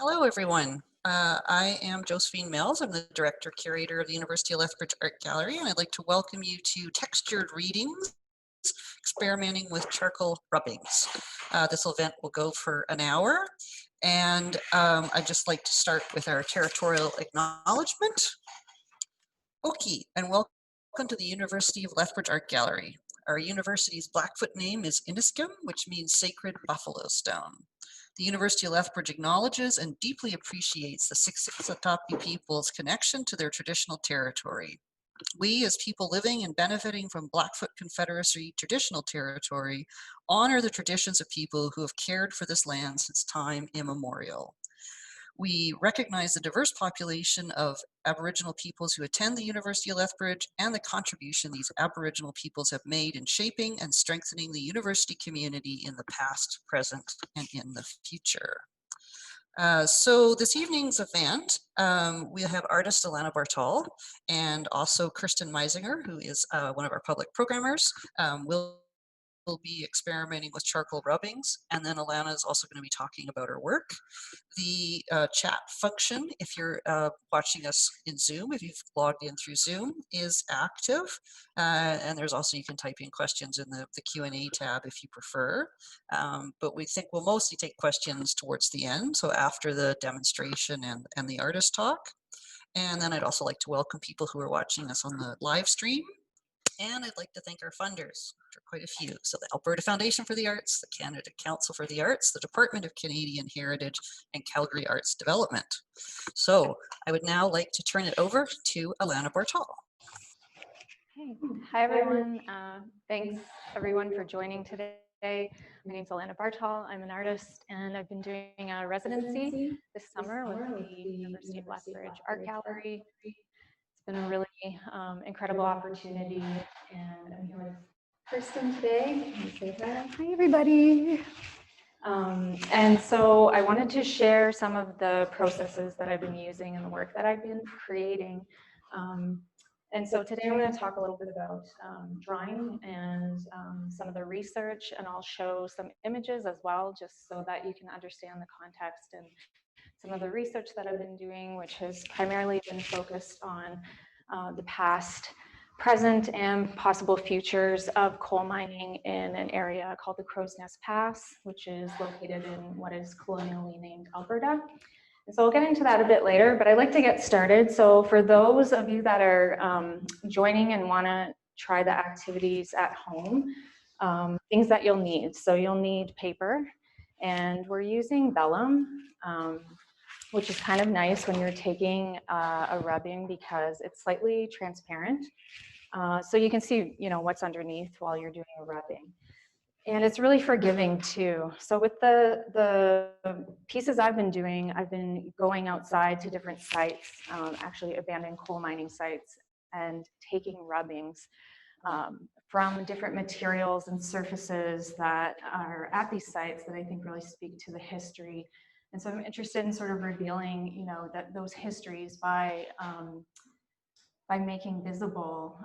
Hello, everyone. I am Josephine Mills. I'm the Director Curator of the University of Lethbridge Art Gallery, and I'd like to welcome you to Textured Readings, Experimenting with Charcoal Rubbings. This event will go for an hour, and I'd just like to start with our territorial acknowledgement. Okay, and welcome to the University of Lethbridge Art Gallery. Our university's Blackfoot name is Inniskim, which means sacred buffalo stone. The University of Lethbridge acknowledges and deeply appreciates the Siksikapi people's connection to their traditional territory. We, as people living and benefiting from Blackfoot Confederacy traditional territory, honor the traditions of people who have cared for this land since time immemorial. We recognize the diverse population of Aboriginal peoples who attend the University of Lethbridge and the contribution these Aboriginal peoples have made in shaping and strengthening the university community in the past, present, and in the future. So this evening's event, we'll have artist Alana Bartol and also Kirsten Meisinger, who is one of our public programmers, will be experimenting with charcoal rubbings, and then Alana is also going to be talking about her work. The chat function, if you're watching us in Zoom, if you've logged in through Zoom, is active. And there's also, you can type in questions in the Q&A tab if you prefer. But we think we'll mostly take questions towards the end, so after the demonstration and the artist talk. And then I'd also like to welcome people who are watching us on the live stream. And I'd like to thank our funders, which are quite a few. So the Alberta Foundation for the Arts, the Canada Council for the Arts, the Department of Canadian Heritage, and Calgary Arts Development. So I would now like to turn it over to Alana Bartol. Hey. Hi, everyone. Thanks, everyone, for joining today. My name is Alana Bartol. I'm an artist, and I've been doing a residency this summer with the University of Lethbridge Art Gallery. It's been a really incredible opportunity, and I'm here with Kirsten today. Can you say hi? Hi, everybody. And so I wanted to share some of the processes that I've been using and the work that I've been creating. And so today I'm going to talk a little bit about drawing and some of the research, and I'll show some images as well, just so that you can understand the context and some of the research that I've been doing, which has primarily been focused on the past, present, and possible futures of coal mining in an area called the Crow's Nest Pass, which is located in what is colonially named Alberta. And so we'll get into that a bit later, but I'd like to get started. So for those of you that are joining and want to try the activities at home, things that you'll need. So you'll need paper, and we're using vellum, which is kind of nice when you're taking a rubbing because it's slightly transparent. So you can see, what's underneath while you're doing a rubbing. And it's really forgiving too. So with the pieces I've been doing, I've been going outside to different sites, actually abandoned coal mining sites, and taking rubbings from different materials and surfaces that are at these sites that I think really speak to the history. And so I'm interested in sort of revealing, that those histories by making visible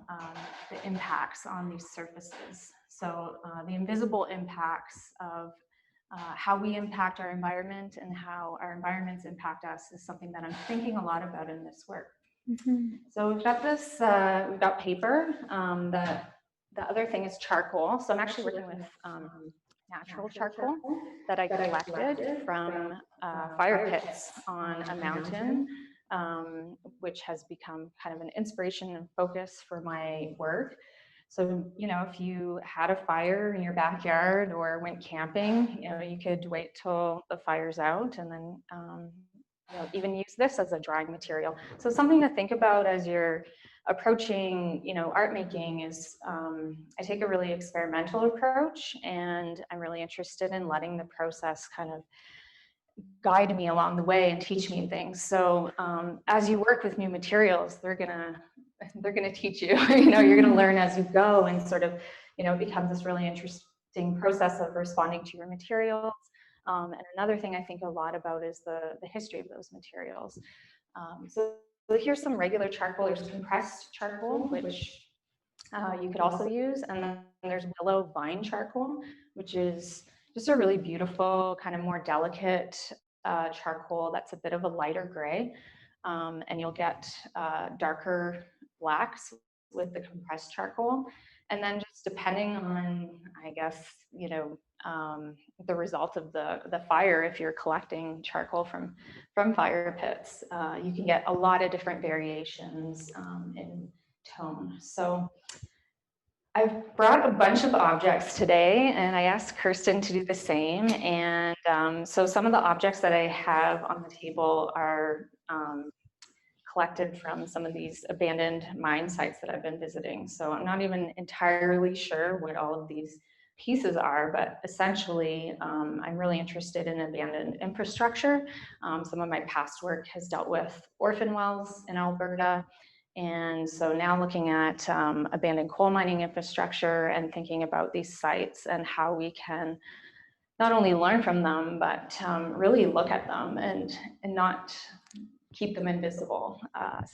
the impacts on these surfaces. So the invisible impacts of how we impact our environment and how our environments impact us is something that I'm thinking a lot about in this work. Mm-hmm. So we've got this, we've got paper. The other thing is charcoal. So I'm actually working with natural charcoal that I collected from fire pits on a mountain, which has become kind of an inspiration and focus for my work. So, if you had a fire in your backyard or went camping, you could wait till the fire's out and then even use this as a drying material. So something to think about as you're approaching, art making is I take a really experimental approach, and I'm really interested in letting the process kind of guide me along the way and teach me things. So as you work with new materials, they're gonna teach you. You're gonna learn as you go, and sort of, it becomes this really interesting process of responding to your materials. And another thing I think a lot about is the history of those materials. So here's some regular charcoal. There's compressed charcoal, which you could also use, and then there's willow vine charcoal, which is just a really beautiful, kind of more delicate charcoal that's a bit of a lighter gray, and you'll get darker blacks with the compressed charcoal. And then just depending on, I guess, the result of the fire, if you're collecting charcoal from fire pits, you can get a lot of different variations in tone. So I've brought a bunch of objects today, and I asked Kirsten to do the same. And so some of the objects that I have on the table are collected from some of these abandoned mine sites that I've been visiting. So I'm not even entirely sure what all of these pieces are, but essentially I'm really interested in abandoned infrastructure. Some of my past work has dealt with orphan wells in Alberta. And so now looking at abandoned coal mining infrastructure and thinking about these sites and how we can not only learn from them, but really look at them and not keep them invisible.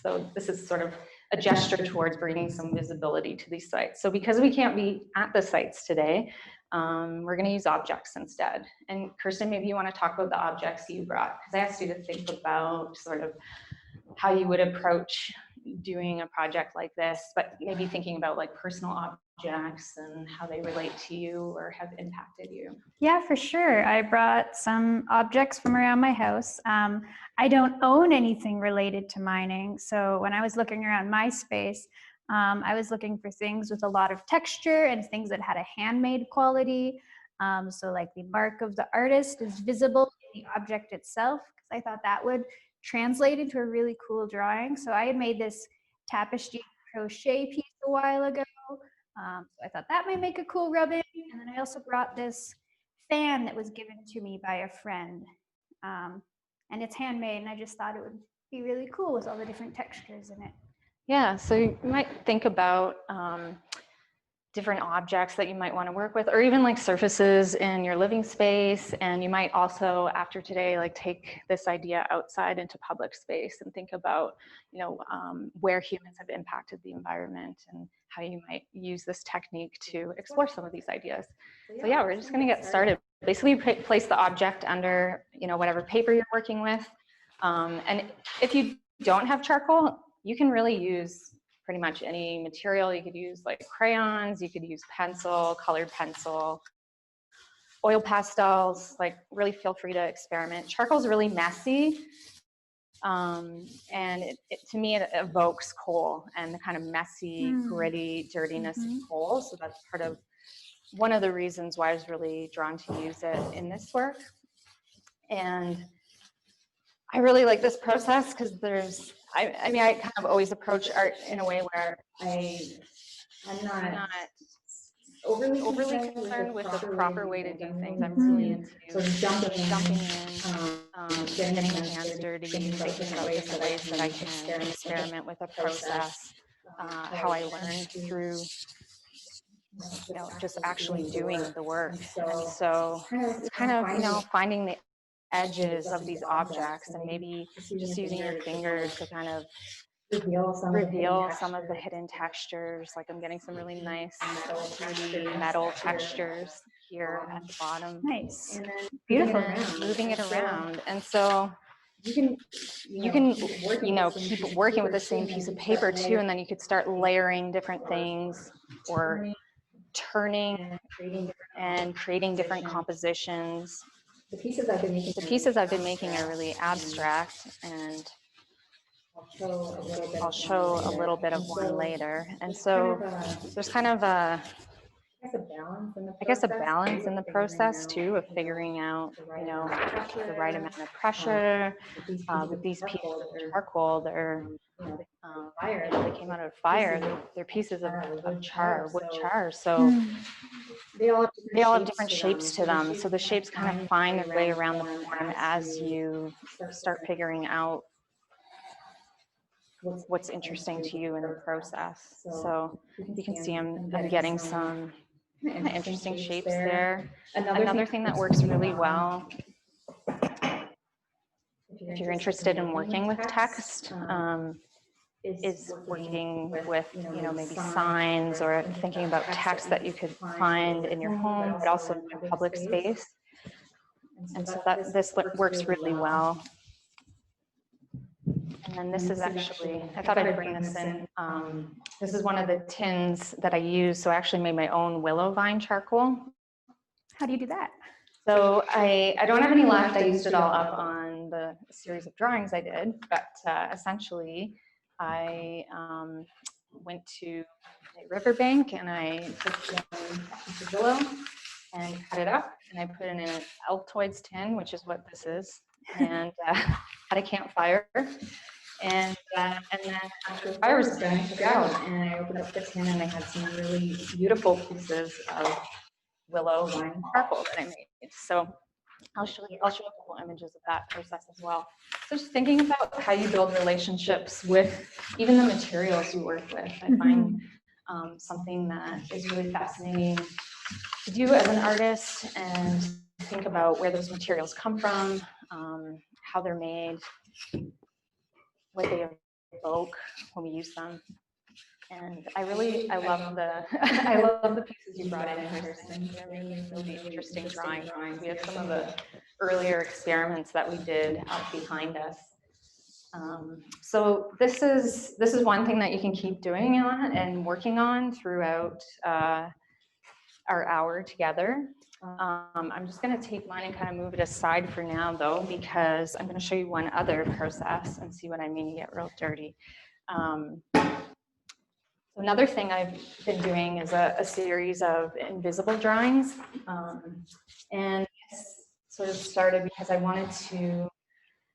So this is sort of a gesture towards bringing some visibility to these sites. So because we can't be at the sites today, we're going to use objects instead. And Kirsten, maybe you want to talk about the objects you brought, because I asked you to think about sort of how you would approach doing a project like this, but maybe thinking about like personal objects and how they relate to you or have impacted you. Yeah, for sure. I brought some objects from around my house. I don't own anything related to mining. So when I was looking around my space, I was looking for things with a lot of texture and things that had a handmade quality. So like the mark of the artist is visible in the object itself, because I thought that would translate into a really cool drawing. So I had made this tapestry crochet piece a while ago. So I thought that might make a cool rub-in. And then I also brought this fan that was given to me by a friend. And it's handmade, and I just thought it would be really cool with all the different textures in it. Yeah, so you might think about different objects that you might want to work with, or even like surfaces in your living space. And you might also, after today, like take this idea outside into public space and think about, where humans have impacted the environment and how you might use this technique to explore some of these ideas. So yeah, we're just going to get started. Basically, place the object under, whatever paper you're working with. And if you don't have charcoal, you can really use pretty much any material. You could use like crayons, you could use pencil, colored pencil, oil pastels, like really feel free to experiment. Charcoal's really messy. And to me, it evokes coal and the kind of messy, gritty dirtiness of coal. So that's part of one of the reasons why I was really drawn to use it in this work. And I really like this process because I kind of always approach art in a way where I'm not overly concerned with the proper way to do things. I'm really into jumping in, getting my hands dirty, thinking about different ways that I can experiment with a process, how I learn through just actually doing the work. And so it's kind of, finding the edges of these objects and maybe just using your fingers to kind of reveal some of the hidden textures. Like I'm getting some really nice dirty metal textures here at the bottom. Nice. And then beautiful. Moving it around. And so you can keep working with the same piece of paper too, and then you could start layering different things or turning and creating different compositions. The pieces I've been making are really abstract, and I'll show a little bit of one later. And so there's kind of a balance in the process too, of figuring out, the right amount of pressure. With these pieces of charcoal, they came out of fire. They're pieces of wood char. So they all have different shapes to them. So the shapes kind of find their way around the form as you start figuring out what's interesting to you in the process. So you can see I'm getting some interesting shapes there. Another thing that works really well, if you're interested in working with text, is working with, maybe signs or thinking about text that you could find in your home, but also in public space. And so that this works really well. And then this is actually, I thought I'd bring this in. This is one of the tins that I use. So I actually made my own willow vine charcoal. How do you do that? So I don't have any left. I used it all up on the series of drawings I did, but essentially I went to a riverbank and I took a piece of willow and cut it up, and I put it in an Altoids tin, which is what this is, and had a campfire. And then after the fire was done, I took it out and I opened up the tin and I had some really beautiful pieces of willow vine charcoal that I made. So I'll show a couple images of that process as well. So just thinking about how you build relationships with even the materials you work with, I find something that is really fascinating to do as an artist, and think about where those materials come from, how they're made, what they evoke when we use them. And I love the I love the pieces you brought in, Kristen. They're making really interesting drawings. We have some of the earlier experiments that we did out behind us. So this is one thing that you can keep doing on and working on throughout our hour together. I'm just going to take mine and kind of move it aside for now, though, because I'm going to show you one other process and see what I mean. You get real dirty. So another thing I've been doing is a series of invisible drawings, and this sort of started because I wanted to.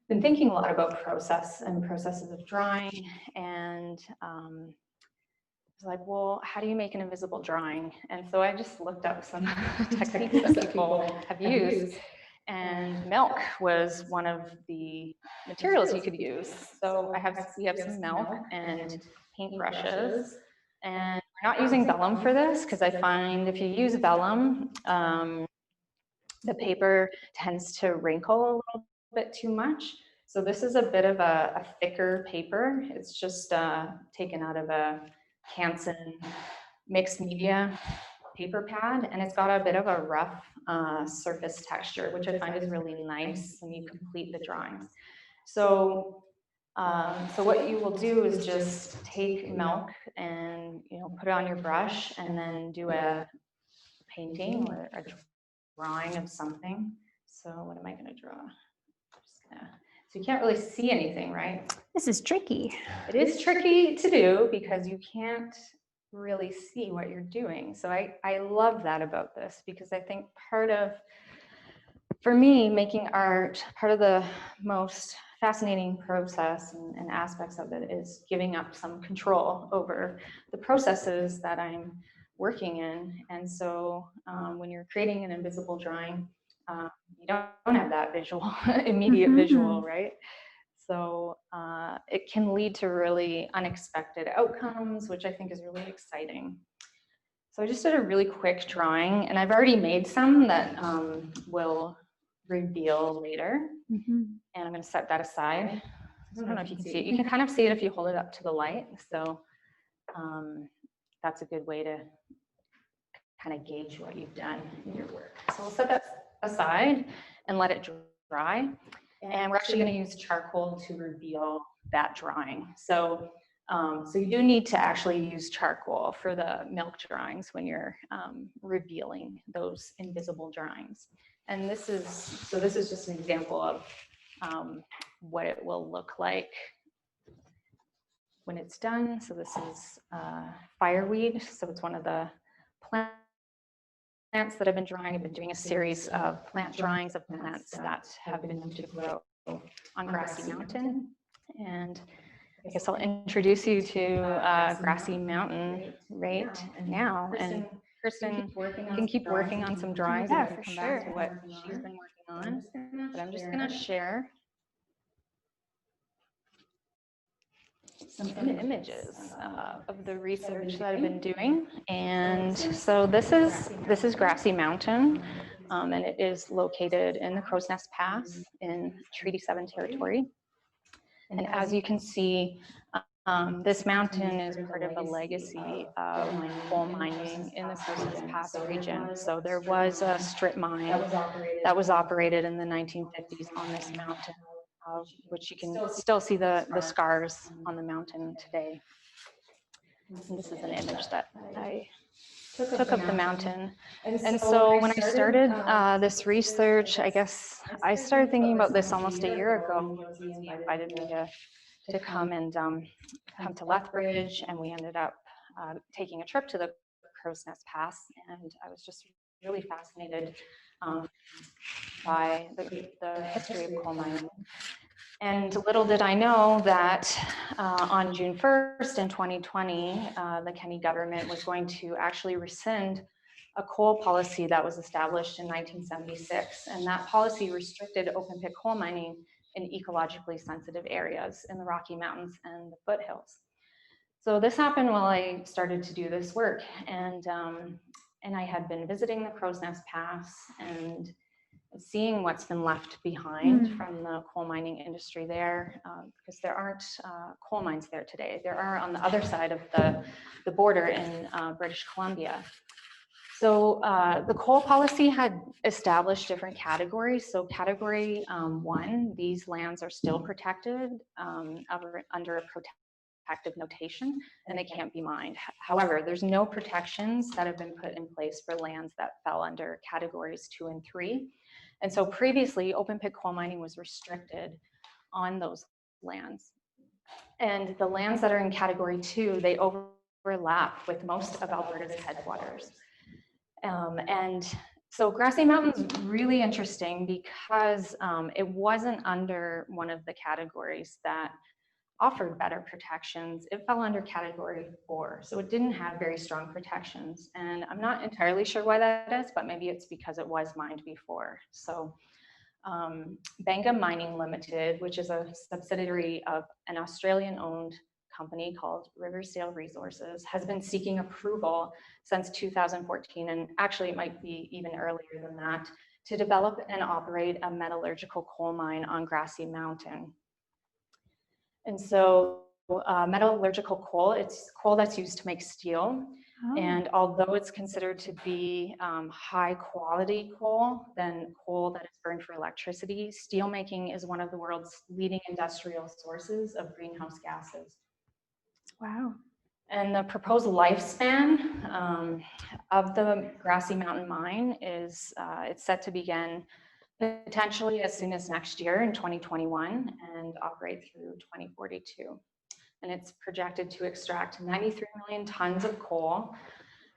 Been thinking a lot about process and processes of drawing, and was like, well, how do you make an invisible drawing? And so I just looked up some techniques that people have used, and milk was one of the materials you could use. So we have some milk and paintbrushes, and we're not using vellum for this because I find if you use vellum, the paper tends to wrinkle a little bit too much. So this is a bit of a thicker paper. It's just taken out of a Canson mixed media paper pad, and it's got a bit of a rough surface texture, which I find is really nice when you complete the drawings. So what you will do is just take milk and put it on your brush, and then do a painting or a drawing of something. So what am I going to draw? So you can't really see anything, right? This is tricky. It is tricky to do because you can't really see what you're doing. So I love that about this, because I think for me, making art, part of the most fascinating process and aspects of it is giving up some control over the processes that I'm working in. And so when you're creating an invisible drawing, you don't have that immediate visual, right? So it can lead to really unexpected outcomes, which I think is really exciting. So I just did a really quick drawing, and I've already made some that will reveal later. And I'm going to set that aside. I don't know if you can see it. You can kind of see it if you hold it up to the light. So that's a good way to kind of gauge what you've done in your work. So we'll set that aside and let it dry. And we're actually going to use charcoal to reveal that drawing. So you do need to actually use charcoal for the milk drawings when you're revealing those invisible drawings. And this is just an example of what it will look like when it's done. So this is fireweed. So it's one of the plants that I've been drawing. I've been doing a series of plant drawings of plants that have been known to grow on Grassy Mountain. And I guess I'll introduce you to Grassy Mountain right now. And Kristen can keep working on some drawings. Yeah, and for come sure. back to what she's been working on. But I'm just going to share some images of the research that I've been doing. And so this is Grassy Mountain, and it is located in the Crow's Nest Pass in Treaty 7 territory. And as you can see, This mountain is part of a legacy of coal mining in the Crowsnest Pass region. So there was a strip mine that was operated in the 1950s on this mountain, which you can still see the scars on the mountain today. And this is an image that I took of the mountain. And so when I started this research, I guess I started thinking about this almost a year ago. He invited me to come and come to Lethbridge, and we ended up taking a trip to the Crowsnest Pass, and I was just really fascinated by the history of coal mining. And little did I know that on June 1st in 2020, the Canary government was going to actually rescind a coal policy that was established in 1976. And that policy restricted open pit coal mining in ecologically sensitive areas in the Rocky Mountains and the foothills. So this happened while I started to do this work. And I had been visiting the Crowsnest Pass and seeing what's been left behind from the coal mining industry there, because there aren't coal mines there today. There are on the other side of the border in British Columbia. So the coal policy had established different categories. So category 1, these lands are still protected under a protective notation, and they can't be mined. However, there's no protections that have been put in place for lands that fell under categories 2 and 3. And so previously, open pit coal mining was restricted on those lands. And the lands that are in category 2, they overlap with most of Alberta's headwaters. And so Grassy Mountain's really interesting because it wasn't under one of the categories that offered better protections. It fell under category 4, so it didn't have very strong protections. And I'm not entirely sure why that is, but maybe it's because it was mined before. So Banga Mining Limited, which is a subsidiary of an Australian-owned company called Riversdale Resources, has been seeking approval since 2014, and actually it might be even earlier than that, to develop and operate a metallurgical coal mine on Grassy Mountain. And so metallurgical coal, it's coal that's used to make steel. Oh. And although it's considered to be high quality coal than coal that is burned for electricity, steelmaking is one of the world's leading industrial sources of greenhouse gases. Wow. And the proposed lifespan of the Grassy Mountain mine is it's set to begin potentially as soon as next year in 2021 and operate through 2042. And it's projected to extract 93 million tons of coal,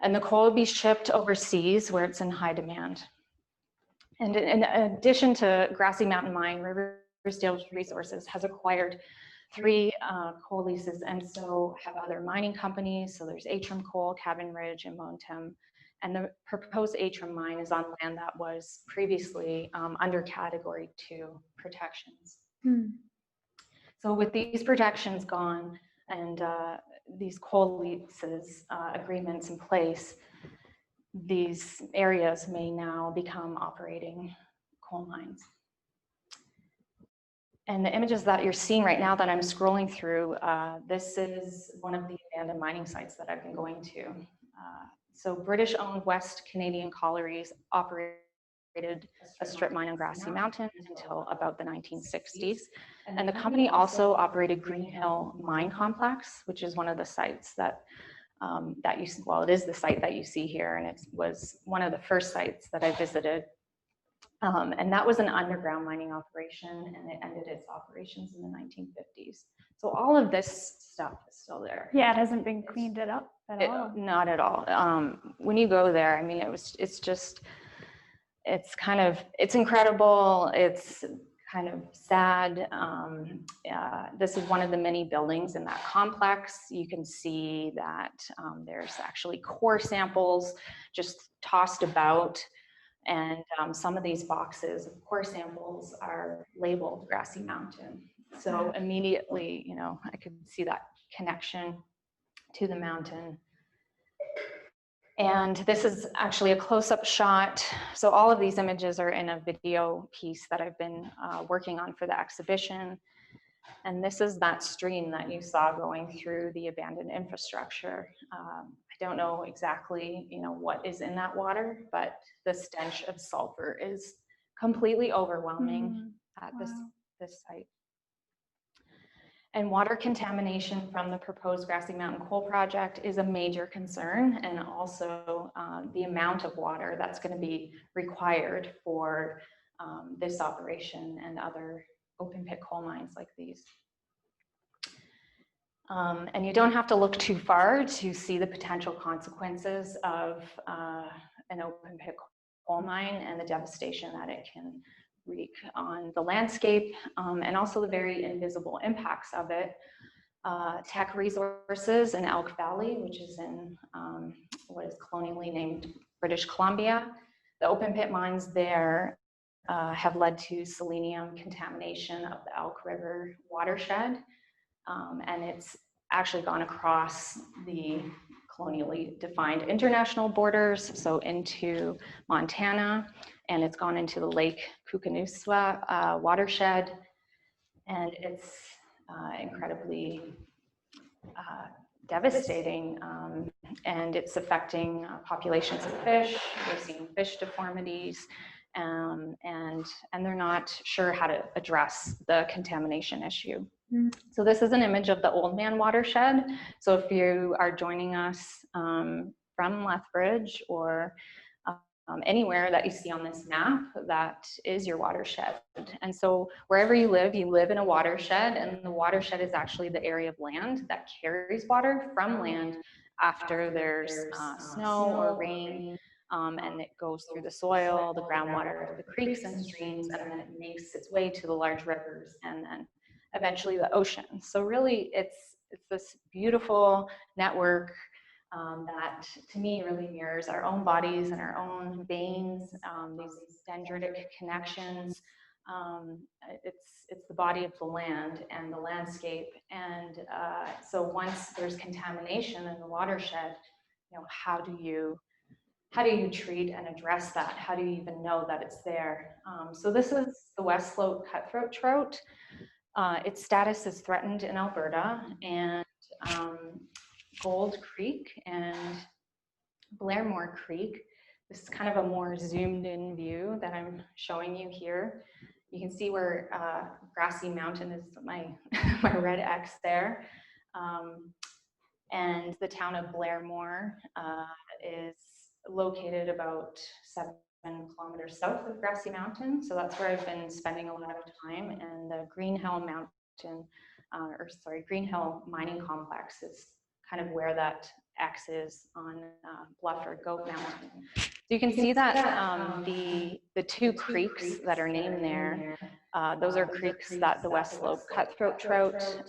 and the coal will be shipped overseas where it's in high demand. And in addition to Grassy Mountain Mine, Riversdale Resources has acquired 3 coal leases, and so have other mining companies. So there's Atrum Coal, Cabin Ridge, and Montem. And the proposed Atrum mine is on land that was previously under category 2 protections. So with these protections gone and these coal leases agreements in place, these areas may now become operating coal mines. And the images that you're seeing right now that I'm scrolling through, this is one of the abandoned mining sites that I've been going to. So British-owned West Canadian Collieries operated a strip mine on Grassy Mountain until about the 1960s. And the company also operated Green Hill Mine Complex, which is one of the sites that, it is the site that you see here, and it was one of the first sites that I visited. And that was an underground mining operation, and it ended its operations in the 1950s. So all of this stuff is still there. Yeah, it hasn't been cleaned up at all. Not at all. When you go there, I mean, it's incredible. It's kind of sad. This is one of the many buildings in that complex. You can see that there's actually core samples just tossed about. And some of these boxes of core samples are labeled Grassy Mountain. So immediately, you know, I could see that connection to the mountain. And this is actually a close-up shot. So all of these images are in a video piece that I've been working on for the exhibition. And this is that stream that you saw going through the abandoned infrastructure. I don't know exactly, what is in that water, but the stench of sulfur is completely overwhelming at this site. And water contamination from the proposed Grassy Mountain coal project is a major concern, and also the amount of water that's going to be required for this operation and other open pit coal mines like these. And you don't have to look too far to see the potential consequences of an open pit coal mine and the devastation that it can wreak on the landscape, and also the very invisible impacts of it. Teck Resources in Elk Valley, which is in what is colonially named British Columbia, the open pit mines there have led to selenium contamination of the Elk River watershed, and it's actually gone across the colonially defined international borders, so into Montana, and it's gone into the Lake Koocanusa watershed, and it's incredibly devastating, and it's affecting populations of fish. We're seeing fish deformities, and they're not sure how to address the contamination issue. So this is an image of the Oldman Watershed. So if you are joining us from Lethbridge or anywhere that you see on this map, that is your watershed. And so wherever you live in a watershed, and the watershed is actually the area of land that carries water from land after there's snow or rain, and it goes through the soil, the groundwater, the creeks and streams, and then it makes its way to the large rivers and then eventually the ocean. So really it's this beautiful network that to me really mirrors our own bodies and our own veins, these dendritic connections. It's the body of the land and the landscape. And so once there's contamination in the watershed, how do you treat and address that? How do you even know that it's there? So this is the West Slope cutthroat trout. Its status is threatened in Alberta, and Gold Creek and Blairmore Creek. This is kind of a more zoomed in view that I'm showing you here. You can see where Grassy Mountain is my red X there. And the town of Blairmore is located about 7 kilometers south of Grassy Mountain. So that's where I've been spending a lot of time. And the Green Hill mining complex is kind of where that X is on Bluff or Goat Mountain. So you can see that the two creeks that are named there, those are creeks that the West Slope cutthroat trout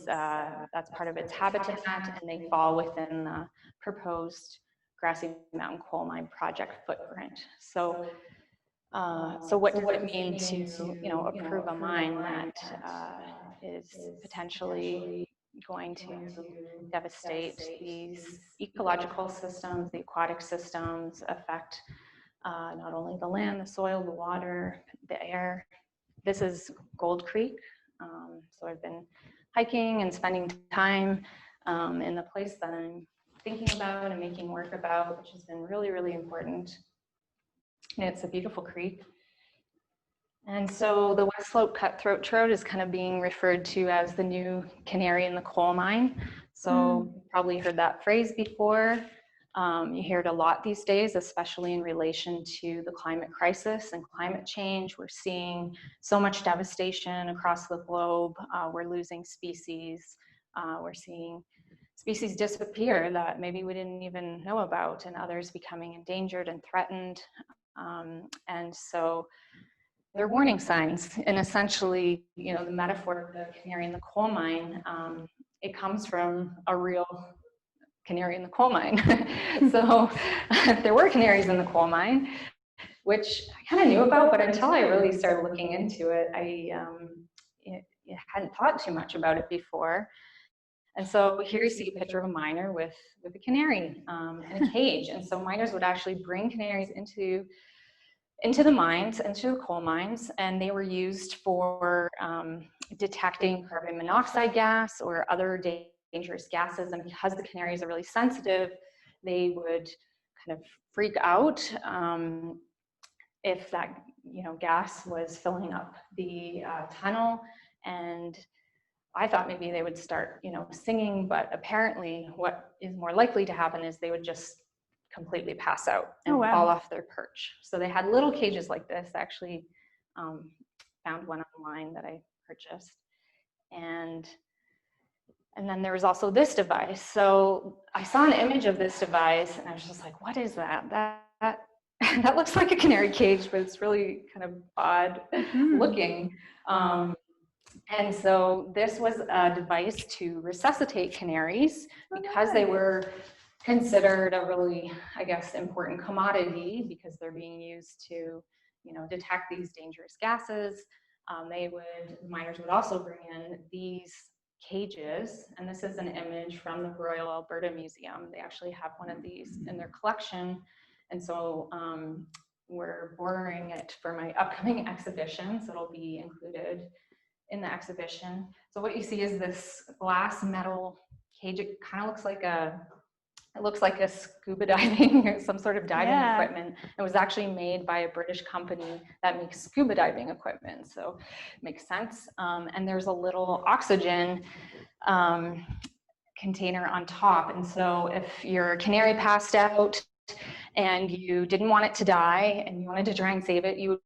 that's part of its habitat, and they fall within the proposed Grassy Mountain coal mine project footprint. So what does it mean to approve a mine that is potentially going to devastate these ecological systems, the aquatic systems, affect not only the land, the soil, the water, the air. This is Gold Creek. So I've been hiking and spending time in the place that I'm thinking about and making work about, which has been really, really important. And it's a beautiful creek. And so the West Slope cutthroat trout is kind of being referred to as the new canary in the coal mine. So you probably heard that phrase before. You hear it a lot these days, especially in relation to the climate crisis and climate change. We're seeing so much devastation across the globe. We're losing species. We're seeing species disappear that maybe we didn't even know about, and others becoming endangered and threatened. And so they're warning signs. And essentially, the metaphor of the canary in the coal mine, it comes from a real canary in the coal mine. So there were canaries in the coal mine, which I kind of knew about, but until I really started looking into it, I hadn't thought too much about it before. And so here you see a picture of a miner with a canary in a cage. And so miners would actually bring canaries into into the mines, into the coal mines, and they were used for detecting carbon monoxide gas or other dangerous gases. And because the canaries are really sensitive, they would kind of freak out if that gas was filling up the tunnel. And I thought maybe they would start singing, but apparently what is more likely to happen is they would just completely pass out and fall off their perch. So they had little cages like this. I actually found one online that I purchased. And then there was also this device. So I saw an image of this device and I was just like, what is that? That looks like a canary cage, but it's really kind of odd looking. And so this was a device to resuscitate canaries because they were considered a really, I guess, important commodity because they're being used to, detect these dangerous gases. Miners would also bring in these cages, and this is an image from the Royal Alberta Museum. They actually have one of these in their collection, and so we're borrowing it for my upcoming exhibition, so it'll be included in the exhibition. So what you see is this glass metal cage. It kind of looks like a scuba diving or some sort of diving equipment. It was actually made by a British company that makes scuba diving equipment, so it makes sense. And there's a little oxygen container on top. And so if your canary passed out and you didn't want it to die and you wanted to try and save it, you would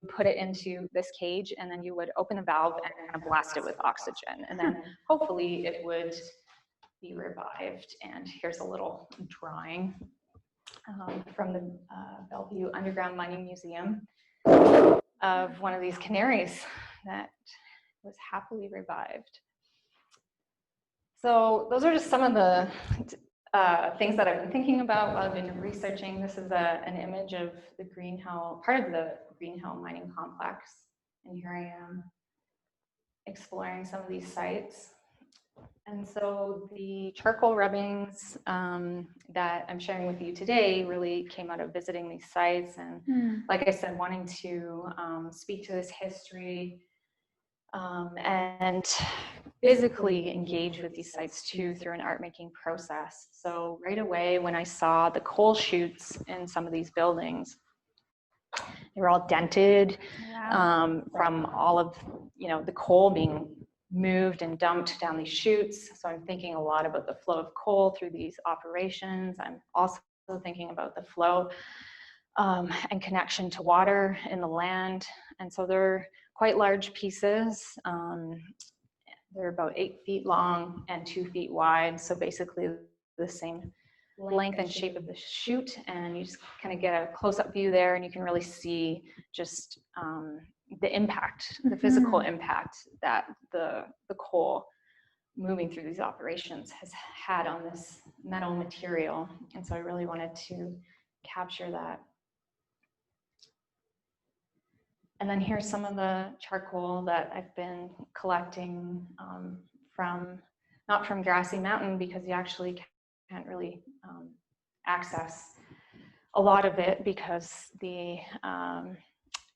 put it into this cage, and then you would open the valve and kind of blast it with oxygen, and then hopefully it would be revived. And here's a little drawing from the Bellevue Underground Mining Museum of one of these canaries that was happily revived. So those are just some of the things that I've been thinking about while I've been researching. This is an image of the Greenhill, part of the Greenhill mining complex. And here I am exploring some of these sites. And so the charcoal rubbings that I'm sharing with you today really came out of visiting these sites. And like I said, wanting to speak to this history and physically engage with these sites too through an art making process. So right away when I saw the coal chutes in some of these buildings, they were all dented from all of the coal being moved and dumped down these chutes. So I'm thinking a lot about the flow of coal through these operations. I'm also thinking about the flow and connection to water in the land. And so they're quite large pieces. They're about 8 feet long and 2 feet wide. So basically the same length and shape of the chute. And you just kind of get a close-up view there, and you can really see just the impact, the physical impact that the coal moving through these operations has had on this metal material. And so I really wanted to capture that. And then here's some of the charcoal that I've been collecting not from Grassy Mountain, because you actually can't really access a lot of it because the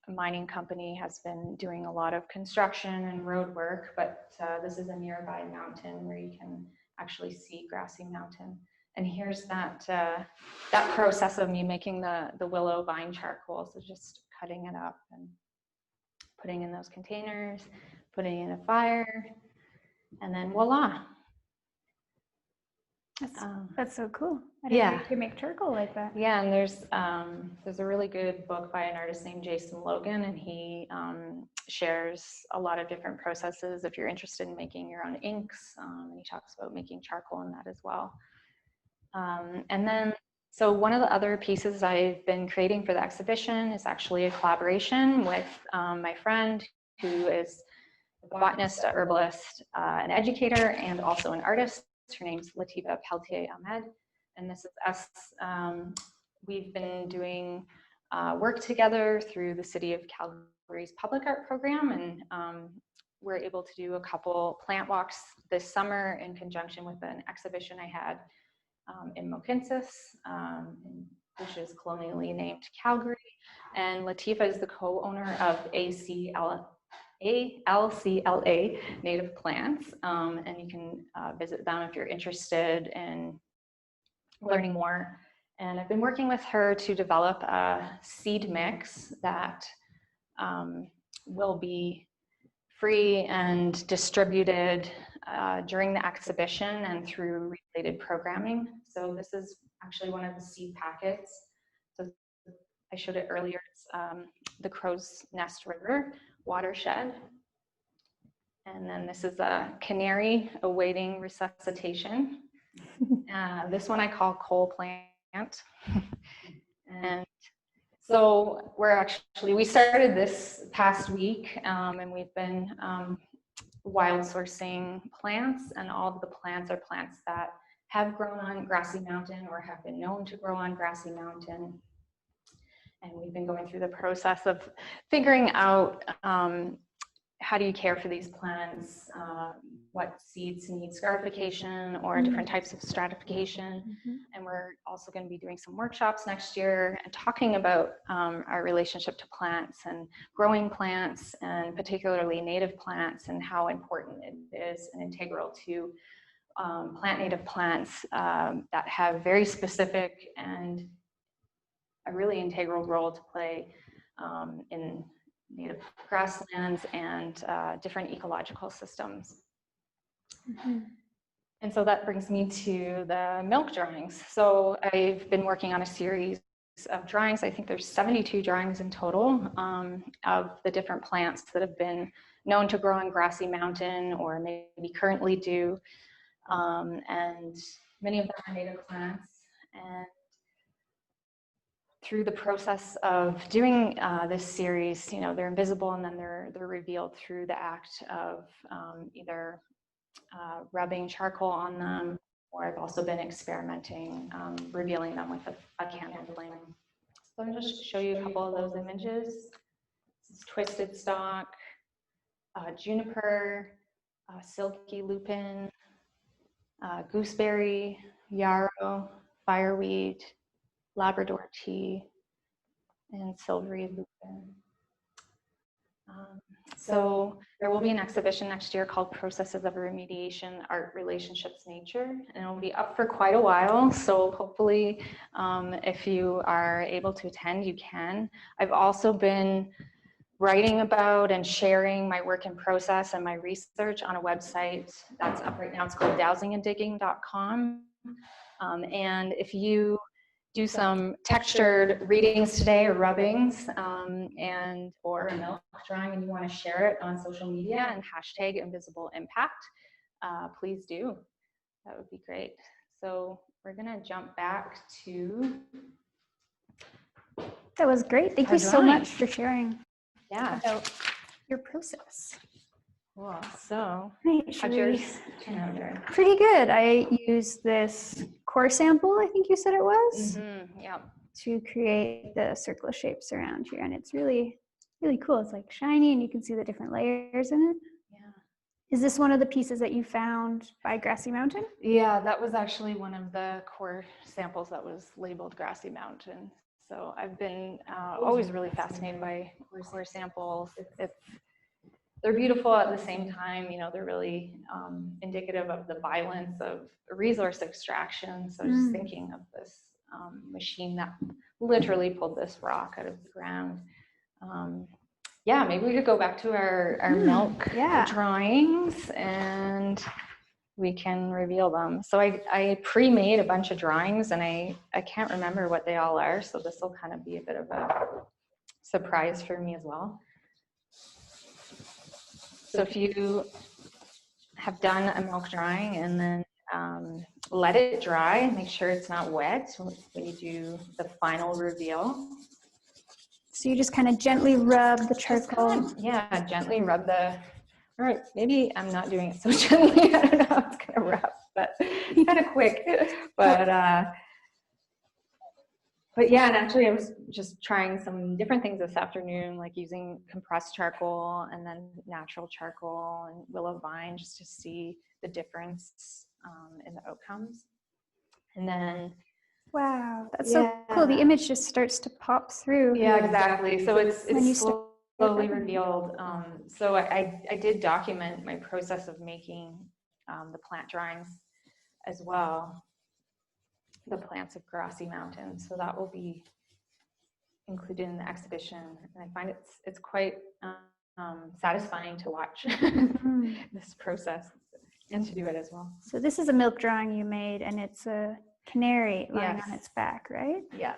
mining company has been doing a lot of construction and road work, but this is a nearby mountain where you can actually see Grassy Mountain. And here's that process of me making the willow vine charcoal. So just cutting it up and putting in those containers, putting in a fire, and then voila. That's so cool. I didn't know you could make charcoal like that. Yeah, and there's a really good book by an artist named Jason Logan, and he shares a lot of different processes if you're interested in making your own inks, and he talks about making charcoal in that as well. And then, so one of the other pieces I've been creating for the exhibition is actually a collaboration with my friend who is a botanist, a herbalist, an educator, and also an artist. Her name's Latifa Peltier Ahmed, and this is us. We've been doing work together through the City of Calgary's public art program, and we're able to do a couple plant walks this summer in conjunction with an exhibition I had in Mohkinstsis, which is colonially named Calgary. And Latifa is the co-owner of ALCLA Native Plants, and you can visit them if you're interested in learning more. And I've been working with her to develop a seed mix that will be free and distributed during the exhibition and through related programming. So this is actually one of the seed packets. So I showed it earlier. It's the Crow's Nest River Watershed. And then this is a canary awaiting resuscitation. This one I call coal plant. And so we started this past week, and we've been wild sourcing plants, and all of the plants are plants that have grown on Grassy Mountain or have been known to grow on Grassy Mountain. And we've been going through the process of figuring out how do you care for these plants, what seeds need scarification or different types of stratification. And we're also going to be doing some workshops next year and talking about our relationship to plants and growing plants, and particularly native plants, and how important it is and integral to plant native plants that have very specific and a really integral role to play in native grasslands and different ecological systems. And so that brings me to the milk drawings. So I've been working on a series of drawings. I think there's 72 drawings in total of the different plants that have been known to grow on Grassy Mountain or maybe currently do. And many of them are native plants. And through the process of doing this series, they're invisible, and then they're revealed through the act of either rubbing charcoal on them, or I've also been experimenting, revealing them with a candle flame. So I'm just show you a couple of those images. This is twisted stalk, juniper, silky lupin, gooseberry, yarrow, fireweed, Labrador tea, and silvery lupin. So there will be an exhibition next year called Processes of Remediation, Art, Relationships, Nature, and it will be up for quite a while. So hopefully if you are able to attend, you can. I've also been writing about and sharing my work in process and my research on a website that's up right now. It's called dowsinganddigging.com. And if you do some textured readings today or rubbings or a milk drawing and you want to share it on social media and hashtag invisibleimpact, please do. That would be great. So we're going to jump back to. That was great. Thank you so much for sharing about your process. Cool. So how'd yours turn out there? Pretty good. I used this core sample, I think you said it was, Yeah, to create the circular shapes around here. And it's really, really cool. It's like shiny and you can see the different layers in it. Yeah. Is this one of the pieces that you found by Grassy Mountain? Yeah, that was actually one of the core samples that was labeled Grassy Mountain. So I've been always really fascinated by core samples. They're beautiful at the same time, they're really indicative of the violence of resource extraction. So just thinking of this machine that literally pulled this rock out of the ground. Yeah, maybe we could go back to our milk drawings and we can reveal them. So I pre-made a bunch of drawings and I can't remember what they all are. So this will kind of be a bit of a surprise for me as well. So if you have done a milk drawing and then let it dry, make sure it's not wet when you do the final reveal. So you just kind of gently rub the charcoal. Gently rub or maybe I'm not doing it so gently. I don't know how it's going to rub, but it's kind of quick. But yeah, and actually I was just trying some different things this afternoon, like using compressed charcoal and then natural charcoal and willow vine, just to see the difference in the outcomes. And then Wow, that's so cool. The image just starts to pop through. Yeah, exactly. So When you it's slowly revealed. So I did document my process of making the plant drawings as well, the plants of Grassy Mountain. So that will be included in the exhibition. And I find it's quite satisfying to watch this process and to do it as well. So this is a milk drawing you made, and it's a canary lying on its back, right? Yeah.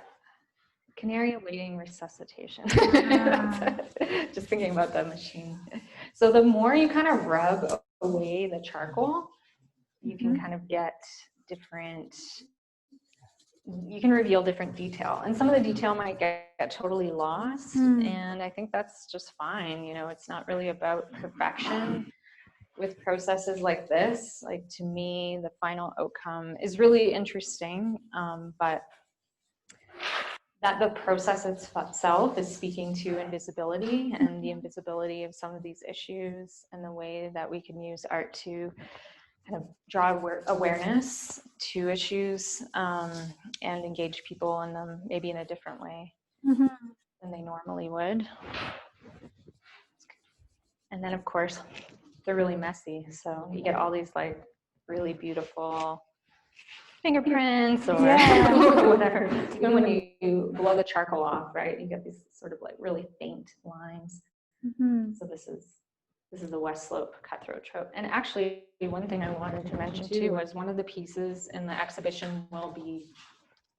Canary awaiting resuscitation. Ah. Just thinking about the machine. So the more you kind of rub away the charcoal, you can kind of get different, you can reveal different detail. And some of the detail might get totally lost. And I think that's just fine. You know, it's not really about perfection with processes like this. Like, to me, the final outcome is really interesting, but that the process itself is speaking to invisibility and the invisibility of some of these issues, and the way that we can use art to kind of draw awareness to issues and engage people in them maybe in a different way than they normally would. And then, of course, they're really messy. So you get all these like really beautiful fingerprints or whatever. Even when you blow the charcoal off, right, you get these sort of like really faint lines. So this is the West Slope cutthroat trout. And actually, one thing I wanted to mention too was one of the pieces in the exhibition will be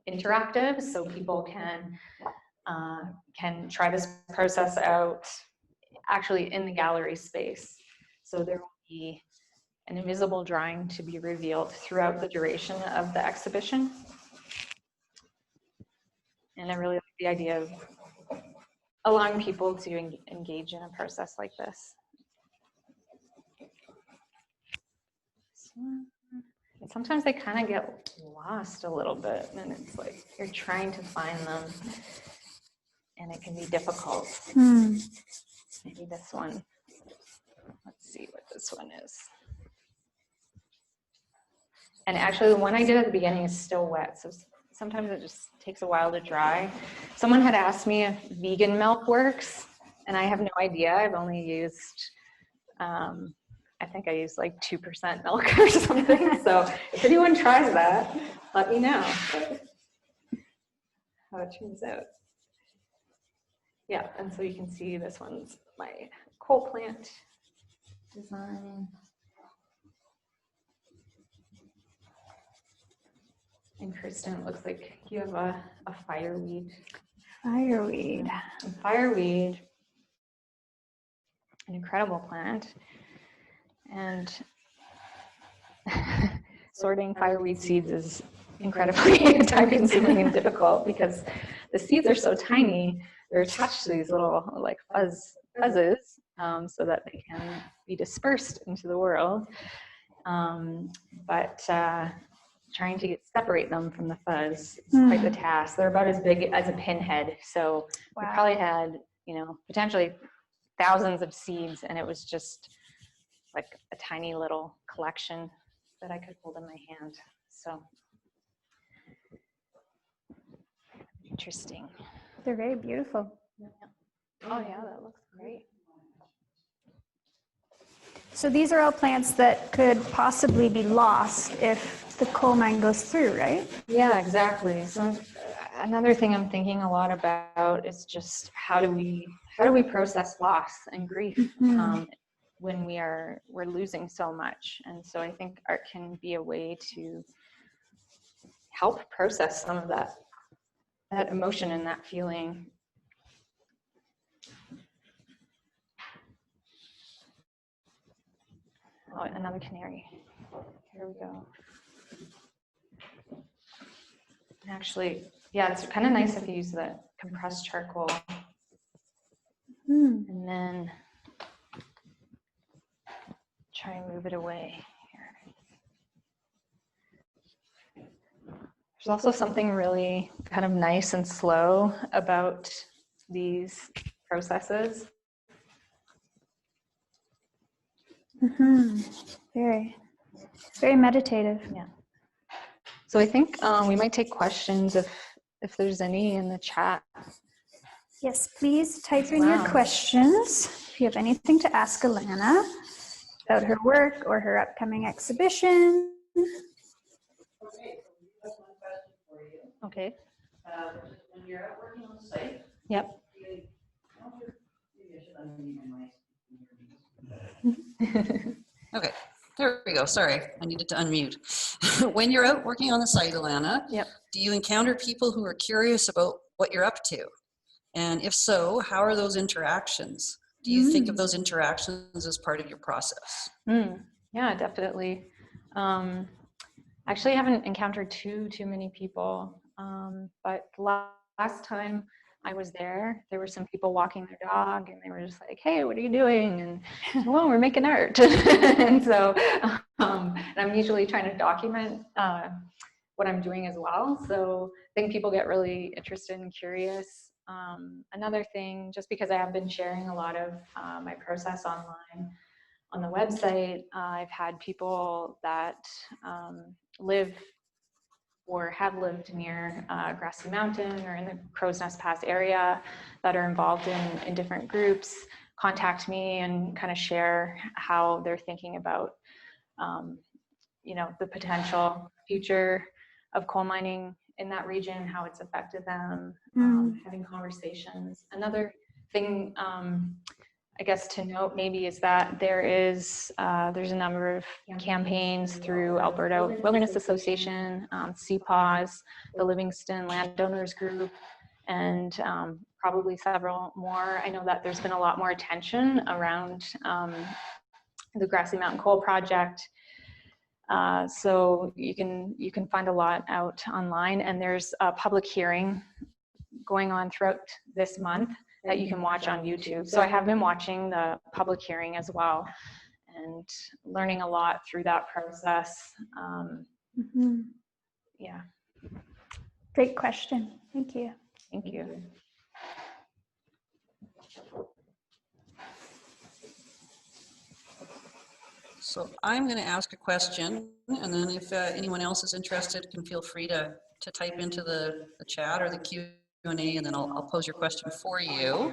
interactive, so people can try this process out actually in the gallery space. So there will be an invisible drawing to be revealed throughout the duration of the exhibition. And I really like the idea of allowing people to engage in a process like this. And sometimes they kind of get lost a little bit, and it's like you're trying to find them, and it can be difficult. Maybe this one, let's see what this one is. And actually, the one I did at the beginning is still wet, so sometimes it just takes a while to dry. Someone had asked me if vegan milk works, and I have no idea. I've only used, I think I used like 2% milk or something. So if anyone tries that, let me know how it turns out. Yeah, and so you can see this one's my coal plant design. And Kristen, it looks like you have a fireweed. Fireweed. And fireweed, an incredible plant. And sorting fireweed seeds is incredibly time-consuming and difficult because the seeds are so tiny. They're attached to these little like fuzzes so that they can be dispersed into the world. But trying to separate them from the fuzz is quite the task. They're about as big as a pinhead. So we probably had, potentially thousands of seeds, and it was just like a tiny little collection that I could hold in my hand. So interesting. They're very beautiful. Oh yeah, that looks great. So these are all plants that could possibly be lost if the coal mine goes through, right? Yeah, exactly. So another thing I'm thinking a lot about is just how do we process loss and grief when we're losing so much. And so I think art can be a way to help process some of that emotion and that feeling. Oh, another canary. Here we go. Actually, yeah, it's kind of nice if you use the compressed charcoal. And then try and move it away here. There's also something really kind of nice and slow about these processes. Very meditative. Yeah. So I think we might take questions if there's any in the chat. Yes, please type in your questions. If you have anything to ask Alana about her work or her upcoming exhibition. Okay. When you're out working on the site. Yep. Okay, there we go. Sorry, I needed to unmute. When you're out working on the site, Alana, Yep. do you encounter people who are curious about what you're up to? And if so, how are those interactions? Do you think of those interactions as part of your process? Yeah, definitely. Actually, I haven't encountered too many people, but last time I was there were some people walking their dog, and they were just like, "Hey, what are you doing?" And well, we're making art. And so, and I'm usually trying to document what I'm doing as well. So I think people get really interested and curious. Another thing, just because I have been sharing a lot of my process online on the website, I've had people that live or have lived near Grassy Mountain or in the Crow's Nest Pass area that are involved in different groups contact me and kind of share how they're thinking about the potential future of coal mining in that region, how it's affected them, having conversations. Another thing I guess to note maybe is that there's a number of campaigns through Alberta Wilderness Association, CPAWS, the Livingston Landowners Group, and probably several more. I know that there's been a lot more attention around the Grassy Mountain Coal Project. So you can find a lot out online, and there's a public hearing going on throughout this month that you can watch on YouTube. So I have been watching the public hearing as well and learning a lot through that process. Yeah. Great question. Thank you. Thank you. So I'm going to ask a question, and then if anyone else is interested, can feel free to type into the chat or the Q&A, and then I'll pose your question for you.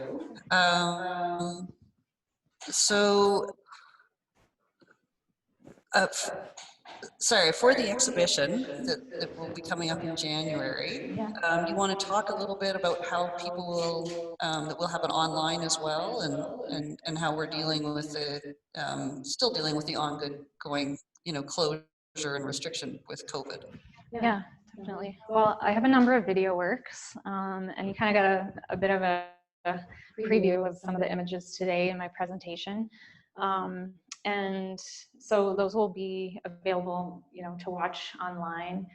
Sorry, for the exhibition that will be coming up in January, you want to talk a little bit about how people will, that we'll have it online as well, and how we're dealing with the, still dealing with the ongoing, closure and restriction with COVID. Yeah, definitely. Well, I have a number of video works, and you kind of got a bit of a preview of some of the images today in my presentation. And so those will be available, to watch online.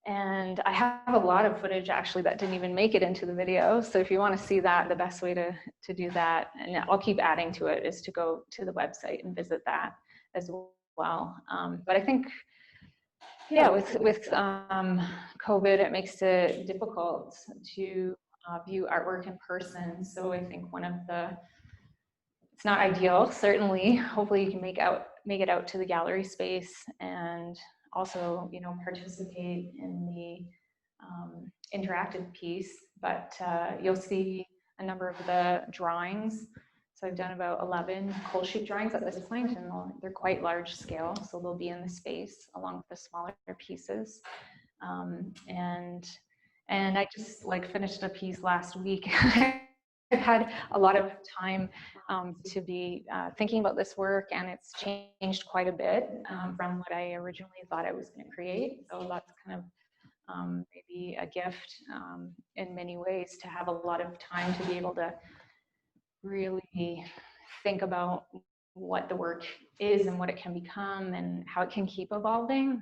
And I have a lot of footage actually that didn't even make it into the video. So if you want to see that, the best way to do that, and I'll keep adding to it, is to go to the website and visit that as well. But I think, yeah, with COVID, it makes it difficult to view artwork in person. So I think it's not ideal, certainly. Hopefully you can make it out to the gallery space and also, participate in the interactive piece. But you'll see a number of the drawings. So I've done about 11 coal sheet drawings at this point, and they're quite large scale. So they'll be in the space along with the smaller pieces. And I just finished a piece last week. I've had a lot of time to be thinking about this work, and it's changed quite a bit from what I originally thought I was going to create. So that's kind of maybe a gift in many ways, to have a lot of time to be able to really think about what the work is and what it can become and how it can keep evolving.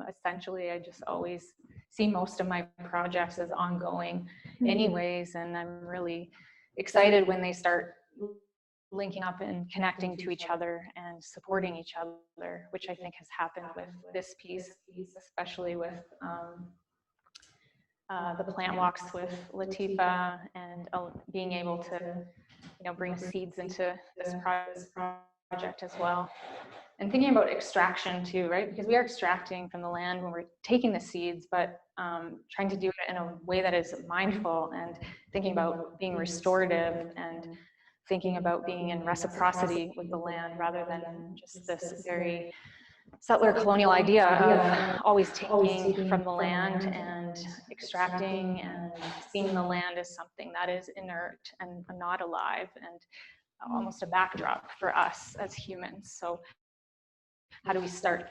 Essentially, I just always see most of my projects as ongoing anyways, and I'm really excited when they start linking up and connecting to each other and supporting each other, which I think has happened with this piece, especially with the plant walks with Latifa, and being able to bring seeds into this project as well. and thinking about extraction too, right? Because we are extracting from the land when we're taking the seeds, but trying to do it in a way that is mindful and thinking about being restorative and thinking about being in reciprocity with the land rather than just this very settler colonial idea of always taking from the land and extracting and seeing the land as something that is inert and not alive and almost a backdrop for us as humans. So how do we start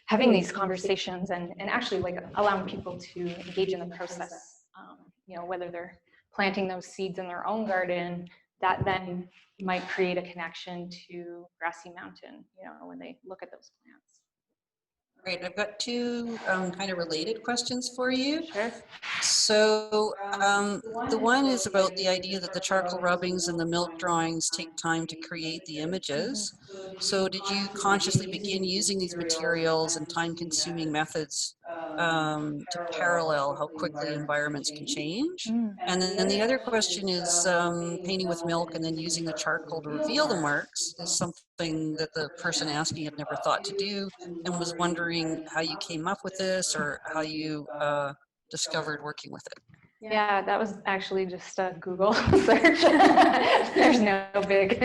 having these conversations and actually like allowing people to engage in the process, you know, whether they're planting those seeds in their own garden, that then might create a connection to Grassy Mountain, you know, when they look at those plants. Great, I've got two kind of related questions for you. Sure. So the one is about the idea that the charcoal rubbings and the milk drawings take time to create the images. So did you consciously begin using these materials and time-consuming methods to parallel how quickly environments can change? And then the other question is painting with milk and then using the charcoal to reveal the marks is something that the person asking had never thought to do and was wondering how you came up with this or how you discovered working with it. Yeah, that was actually just a Google search. There's no big,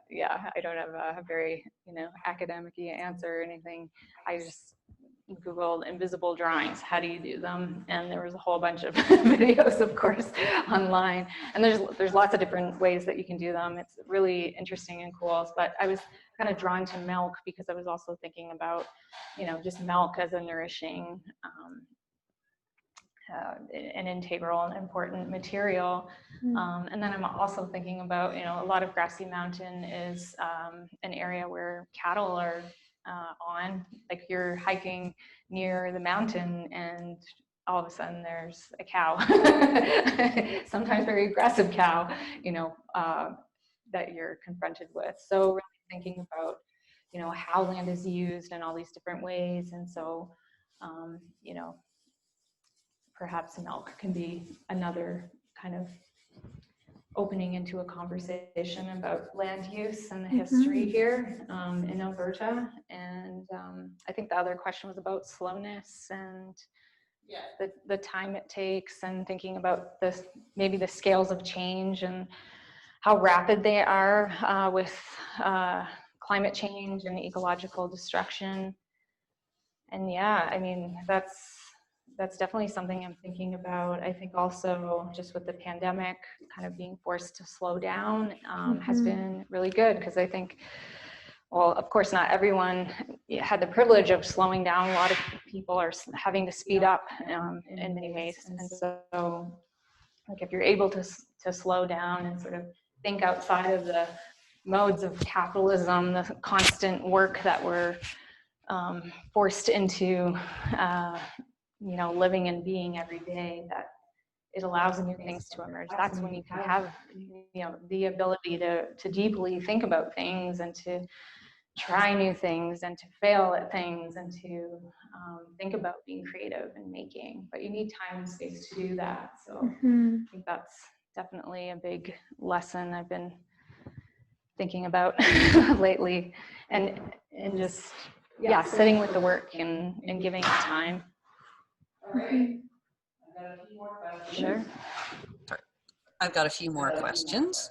yeah, I don't have a very, you know, academic-y answer or anything. I just Googled invisible drawings, how do you do them? And there was a whole bunch of videos, of course, online. And there's lots of different ways that you can do them. It's really interesting and cool. But I was kind of drawn to milk because I was also thinking about, you know, just milk as a nourishing, an integral and important material. And then I'm also thinking about, you know, a lot of Grassy Mountain is an area where cattle are on, like you're hiking near the mountain and all of a sudden there's a cow, sometimes very aggressive cow, you know, that you're confronted with. So really thinking about, you know, how land is used in all these different ways. And so, you know, perhaps milk can be another kind of opening into a conversation about land use and the history here in Alberta. And I think the other question was about slowness and the time it takes and thinking about this, maybe the scales of change and how rapid they are with climate change and ecological destruction. And yeah, I mean, that's definitely something I'm thinking about. I think also just with the pandemic, kind of being forced to slow down has been really good because I think, well, of course, not everyone had the privilege of slowing down. A lot of people are having to speed up in many ways. And so, like, if you're able to slow down and sort of think outside of the modes of capitalism, the constant work that we're forced into, you know, living and being every day, that it allows new things to emerge. That's when you can have, you know, the ability to deeply think about things and to try new things and to fail at things and to think about being creative and making. But you need time and space to do that. So I think that's definitely a big lesson I've been thinking about lately, and just sitting with the work and giving it time. All right. I've got a few more questions. Sure. I've got a few more questions.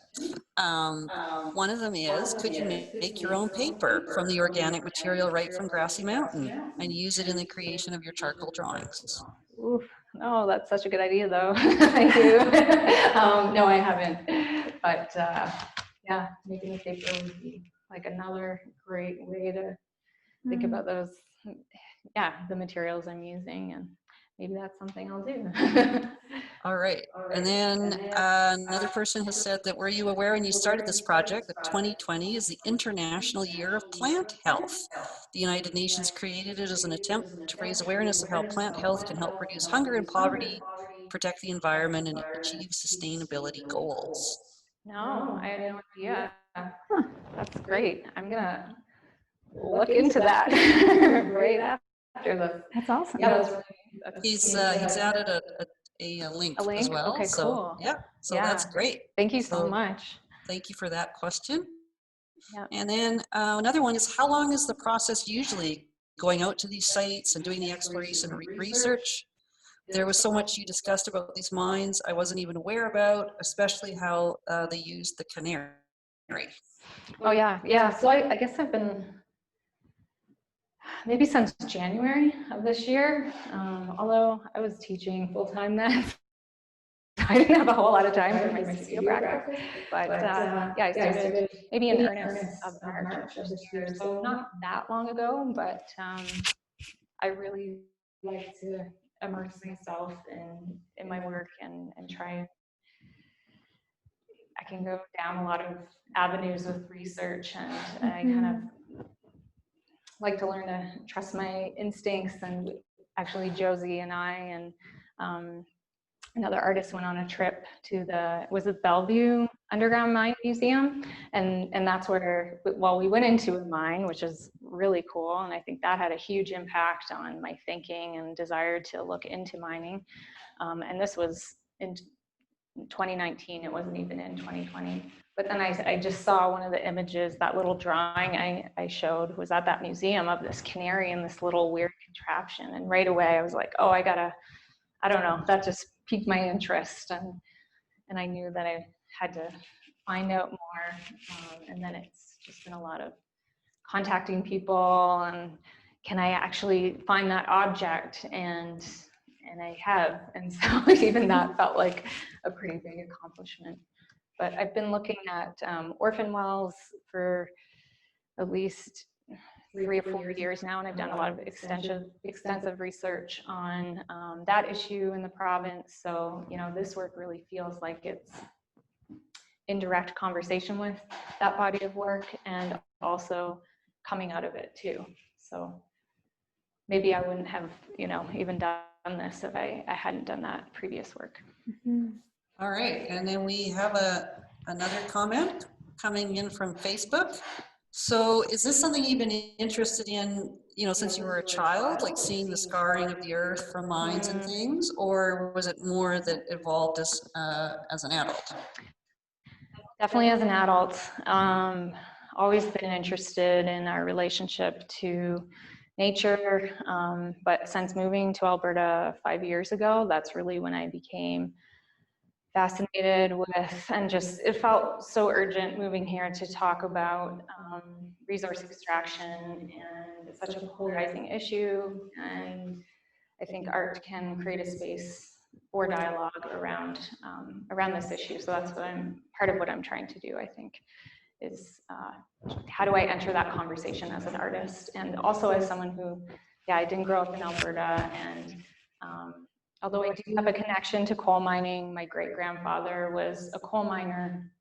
One of them is, could you make your own paper from the organic material right from Grassy Mountain and use it in the creation of your charcoal drawings? Oof. Oh, that's such a good idea, though. Thank you. No, I haven't. But yeah, making a paper would be like another great way to think about those, the materials I'm using, and maybe that's something I'll do. All right. And then another person has said that, were you aware when you started this project that 2020 is the International Year of Plant Health? The United Nations created it as an attempt to raise awareness of how plant health can help reduce hunger and poverty, protect the environment, and achieve sustainability goals. No, I had no idea. That's great. I'm gonna look into that right after this. That's awesome. Yeah, He's added a link as well. Okay, so cool. yeah, so that's great. Thank you so So much. Thank you for that question. Yeah. And then another one is, how long is the process usually going out to these sites and doing the exploration and research? There was so much you discussed about these mines I wasn't even aware about, especially how they used the Canary. Oh yeah. So I guess I've been maybe since January of this year, although I was teaching full-time then. I didn't have a whole lot of time for my studio practice, but yeah, I started maybe in earnest of March of this year. So not that long ago, but I really like to immerse myself in my work and try. I can go down a lot of avenues with research, and I kind of like to learn to trust my instincts. And actually Josie and I and another artist went on a trip to was it Bellevue Underground Mine Museum, and that's where, well, we went into a mine, which is really cool, and I think that had a huge impact on my thinking and desire to look into mining. And this was in 2019, it wasn't even in 2020. But then I just saw one of the images, that little drawing I showed was at that museum of this canary in this little weird contraption. And right away I was like, oh, I don't know, that just piqued my interest. And I knew that I had to find out more. And then it's just been a lot of contacting people and can I actually find that object? And I have. And so even that felt like a pretty big accomplishment. But I've been looking at orphan wells for at least 3 or 4 years now, and I've done a lot of extensive research on that issue in the province. So, you know, this work really feels like it's in direct conversation with that body of work and also coming out of it too. So maybe I wouldn't have, you know, even done this if I hadn't done that previous work. Mm-hmm. All right, and then we have another comment coming in from Facebook. So is this something you've been interested in, you know, since you were a child, like seeing the scarring of the earth from mines and things, or was it more that evolved as an adult? Definitely as an adult. Always been interested in our relationship to nature, but since moving to Alberta 5 years ago, that's really when I became fascinated with, and just it felt so urgent moving here to talk about resource extraction, and it's such a polarizing issue, and I think art can create a space for dialogue around this issue. So that's part of what I'm trying to do, I think, is how do I enter that conversation as an artist, and also as someone who, yeah, I didn't grow up in Alberta, and although I do have a connection to coal mining, my great-grandfather was a coal miner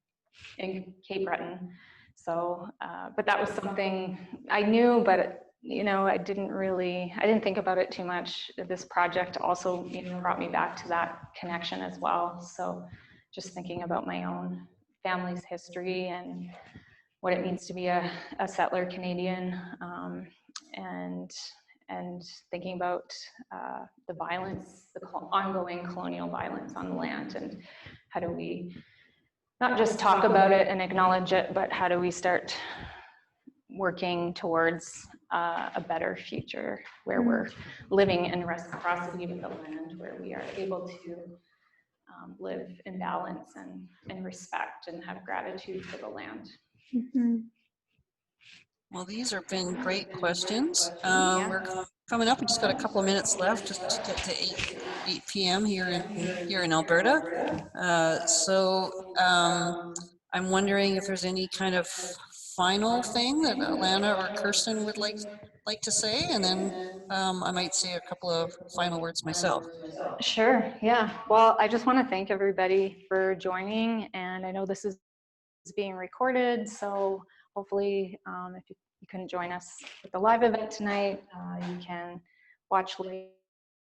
in Cape Breton. So, but that was something I knew, but you know, I didn't think about it too much. This project also, you know, brought me back to that connection as well. So just thinking about my own family's history and what it means to be a settler Canadian, and thinking about the violence, the ongoing colonial violence on the land, and how do we not just talk about it and acknowledge it, but how do we start working towards a better future where we're living in reciprocity with the land, where we are able to live in balance and respect and have gratitude for the land. Mm-hmm. Well, these have been great questions. We're coming up. We just got a couple of minutes left just to get to 8 p.m. here in Alberta. So I'm wondering if there's any kind of final thing that Alana or Kirsten would like to say, and then I might say a couple of final words myself. Sure, yeah. Well, I just want to thank everybody for joining, and I know this is being recorded, so hopefully if you couldn't join us at the live event tonight, you can watch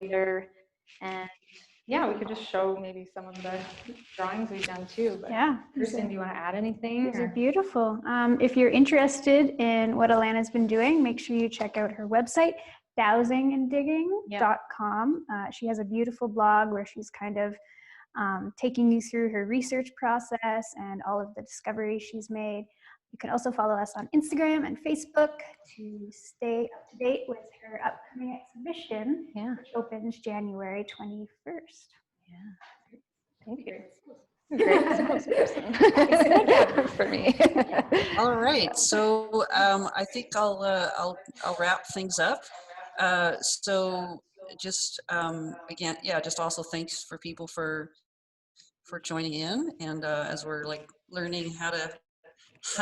later. And yeah, we could just show maybe some of the drawings we've done too. But Yeah. Kirsten, do you want to add anything? These are beautiful. If you're interested in what Alana's been doing, make sure you check out her website, dowsinganddigging.com. She has a beautiful blog where she's kind of taking you through her research process and all of the discoveries she's made. You can also follow us on Instagram and Facebook to stay up to date with her upcoming exhibition, Yeah. which opens January 21st. Thank you. Great spokesperson for me. All right, so I think I'll wrap things up. So just again, yeah, just also thanks for people for joining in, and as we're like learning how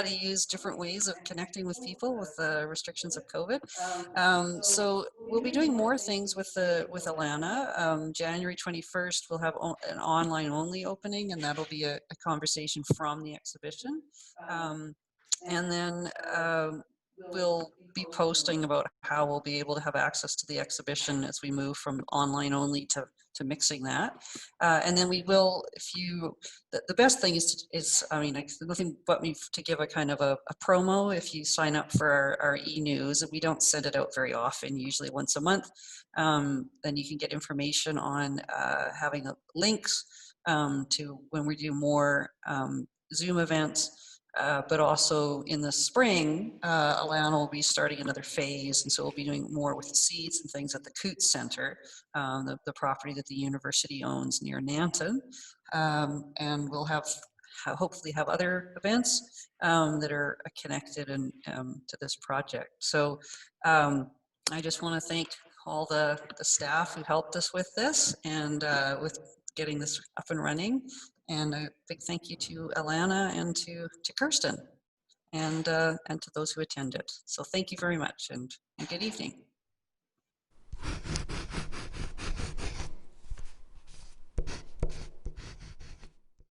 to use different ways of connecting with people with the restrictions of COVID. So we'll be doing more things with Alana. January 21st, we'll have an online only opening, and that'll be a conversation from the exhibition. And then we'll be posting about how we'll be able to have access to the exhibition as we move from online only to mixing that. And then we will, the best thing is I mean, nothing but me to give a kind of a promo. If you sign up for our e-news, we don't send it out very often, usually once a month, then you can get information on having links to when we do more Zoom events. But also in the spring, Alana will be starting another phase, and so we'll be doing more with seeds and things at the Coots Center, the property that the university owns near Nanton, and we'll hopefully have other events that are connected and to this project. So I just want to thank all the staff who helped us with this and with getting this up and running. And a big thank you to Alana and to Kirsten and to those who attended. So thank you very much and good evening.